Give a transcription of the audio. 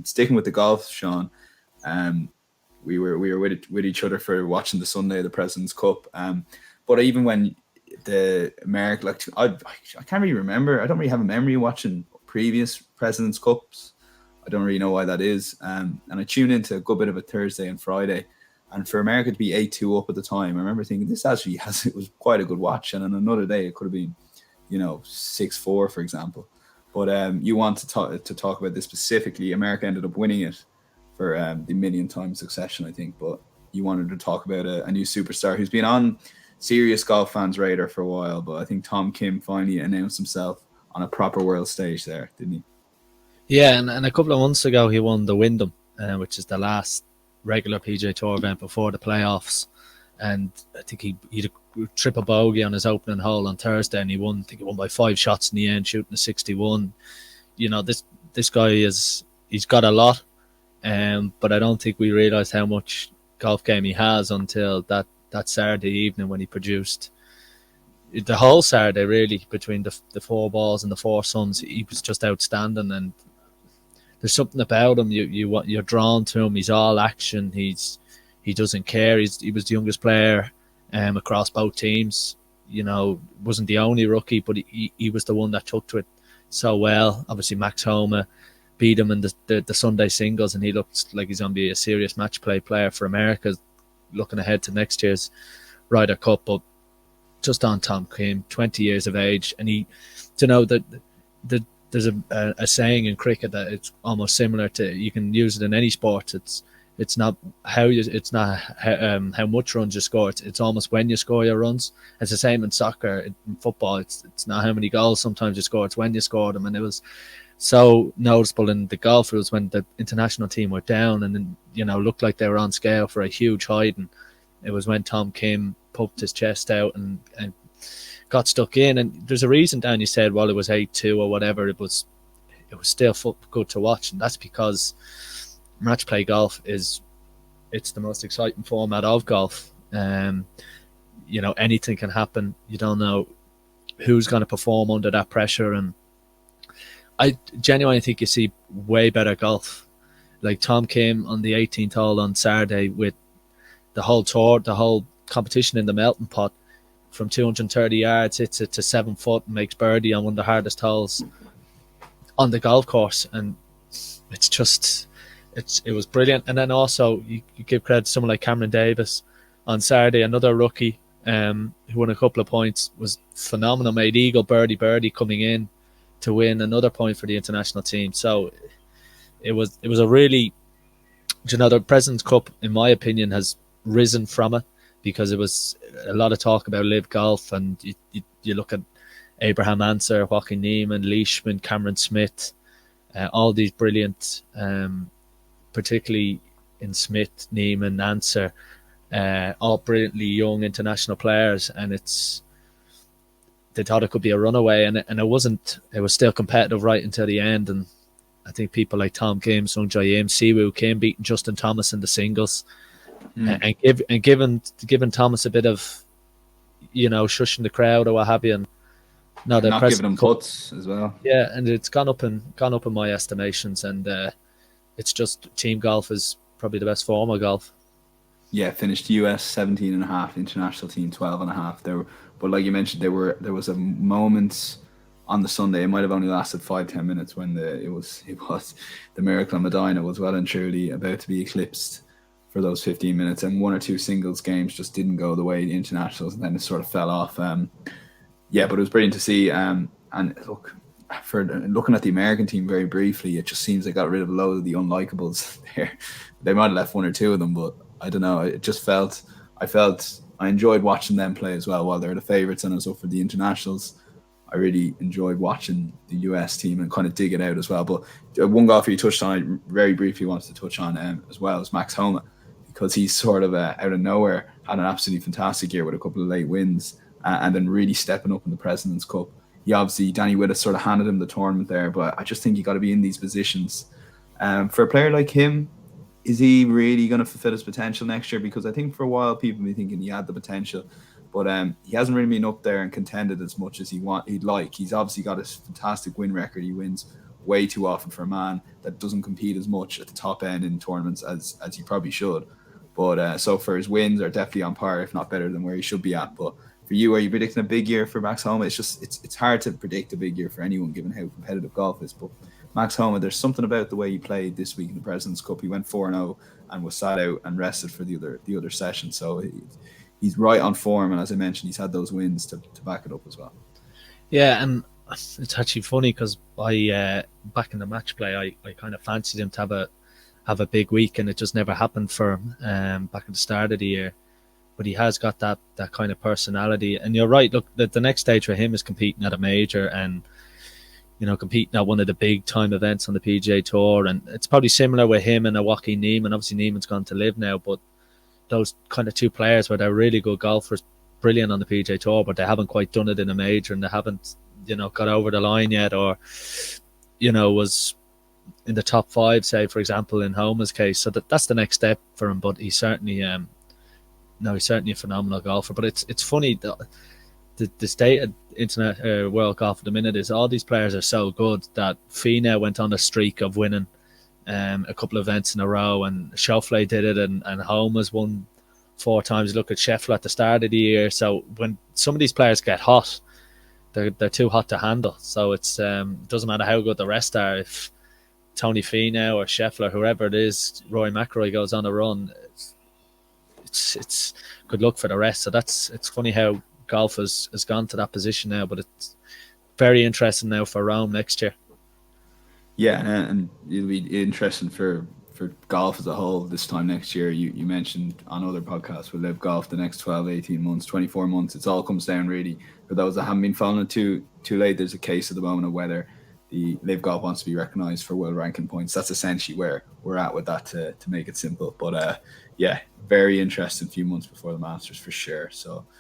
sticking with the golf, Sean, we were with each other for watching the Sunday of the President's Cup. But even when the America, like I can't really remember. I don't really have a memory of watching previous President's Cups. I don't really know why that is. And I tuned into a good bit of a Thursday and Friday. And for America to be 8-2 up at the time, I remember thinking this actually it was quite a good watch. And on another day, it could have been, 6-4, for example. But you want to talk about this specifically. America ended up winning it for the million-time succession, I think. But you wanted to talk about a new superstar who's been on serious golf fans' radar for a while. But I think Tom Kim finally announced himself on a proper world stage there, didn't he? Yeah, and a couple of months ago, he won the Wyndham, which is the last regular PGA Tour event before the playoffs. And I think he had a triple bogey on his opening hole on Thursday, and he won by 5 shots in the end, shooting a 61. This guy he's got a lot, but I don't think we realised how much golf game he has until that Saturday evening when he produced the whole Saturday, really, between the 4 balls and the 4 suns. He was just outstanding, and there's something about him. You're drawn to him. He's all action. He doesn't care. He was the youngest player across both teams. Wasn't the only rookie, but he was the one that took to it so well. Obviously, Max Homa beat him in the Sunday singles, and he looks like he's going to be a serious match play player for America, looking ahead to next year's Ryder Cup. But just on Tom Kim, 20 years of age, and there's a saying in cricket that it's almost similar to, you can use it in any sport. It's not how much runs you score. It's almost when you score your runs. It's the same in soccer, in football. It's not how many goals sometimes you score. It's when you score them. And it was so noticeable in the golf. It was when the international team were down and then, looked like they were on scale for a huge hiding. It was when Tom Kim poked his chest out and got stuck in. And there's a reason, Dan, you said, well, it was 8-2 or whatever. It was still good to watch, and that's because match play golf it's the most exciting format of golf. Anything can happen. You don't know who's going to perform under that pressure, and I genuinely think you see way better golf. Like Tom Kim on the 18th hole on Saturday with the whole tour, the whole competition in the melting pot, from 230 yards, hits it to 7 foot and makes birdie on one of the hardest holes on the golf course. And it was brilliant. And then also you give credit to someone like Cameron Davis on Saturday, another rookie who won a couple of points, was phenomenal, made eagle, birdie coming in to win another point for the international team. So it was a really, the President's Cup, in my opinion, has risen from it, because it was a lot of talk about LIV Golf, and you look at Abraham Ancer, Joaquin Niemann, Leishman, Cameron Smith, all these brilliant, particularly in Smith, Niemann, Ancer, all brilliantly young international players, and they thought it could be a runaway, and it wasn't. It was still competitive right until the end, and I think people like Tom Kim, Sung Jae Im, Siwoo Kim beating Justin Thomas in the singles. And giving Thomas a bit of, shushing the crowd or what have you, and not giving him putts as well. Yeah, and it's gone up in my estimations, and it's just team golf is probably the best form of golf. Yeah, finished US 17.5, international team 12.5. But like you mentioned, there was a moment on the Sunday. It might have only lasted 5-10 minutes when it was the Miracle on Medina was well and truly about to be eclipsed for those 15 minutes, and 1 or 2 singles games just didn't go the way the internationals, and then it sort of fell off. But it was brilliant to see. And look, for looking at the American team very briefly, it just seems they got rid of a load of the unlikables there. They might have left 1 or 2 of them, but I don't know. It just I enjoyed watching them play as well. While they're the favourites and I was up for the internationals, I really enjoyed watching the US team and kind of dig it out as well. But one golfer you touched on, I very briefly wanted to touch on as well, is Max Homa, because he's sort of out of nowhere had an absolutely fantastic year with a couple of late wins and then really stepping up in the President's Cup. Danny Witt sort of handed him the tournament there, but I just think you got to be in these positions. For a player like him, is he really going to fulfill his potential next year? Because I think for a while people have been thinking he had the potential, but he hasn't really been up there and contended as much as he'd like. He's obviously got a fantastic win record. He wins way too often for a man that doesn't compete as much at the top end in tournaments as he probably should. But so for his wins are definitely on par, if not better than where he should be at. But for you, are you predicting a big year for Max Homa? It's hard to predict a big year for anyone given how competitive golf is. But Max Homa, there's something about the way he played this week in the President's Cup. He went 4-0 and was sat out and rested for the other session. So he's right on form, and as I mentioned, he's had those wins to back it up as well. Yeah, and it's actually funny because I back in the match play, I kind of fancied him to have a big week, and it just never happened for him back at the start of the year. But he has got that kind of personality, and you're right. Look, the next stage for him is competing at a major, and competing at one of the big time events on the PGA Tour. And it's probably similar with him and a Joaquin Niemann. Obviously, Niemann's gone to LIV now, but those kind of two players where they're really good golfers, brilliant on the PGA Tour, but they haven't quite done it in a major, and they haven't got over the line yet, or was in the top 5, say for example in Homa's case. So that's the next step for him. But he's certainly he's certainly a phenomenal golfer. But it's funny, the state of internet world golf at the minute is all these players are so good that Fina went on a streak of winning a couple of events in a row, and Schauffele did it, and Homa's won 4 times. Look at Scheffler at the start of the year. So when some of these players get hot, they're too hot to handle. So it's doesn't matter how good the rest are. If Tony Finau or Scheffler, whoever it is, Rory McIlroy goes on a run, it's good luck for the rest. So it's funny how golf has gone to that position now, but it's very interesting now for Rome next year. Yeah, and it'll be interesting for golf as a whole this time next year. You mentioned on other podcasts with LIV Golf the next 12, 18 months, 24 months, it all comes down really. For those that haven't been following it too late, there's a case at the moment of whether the LIV Golf wants to be recognised for world ranking points. That's essentially where we're at with that to make it simple. But yeah, very interesting few months before the Masters for sure. So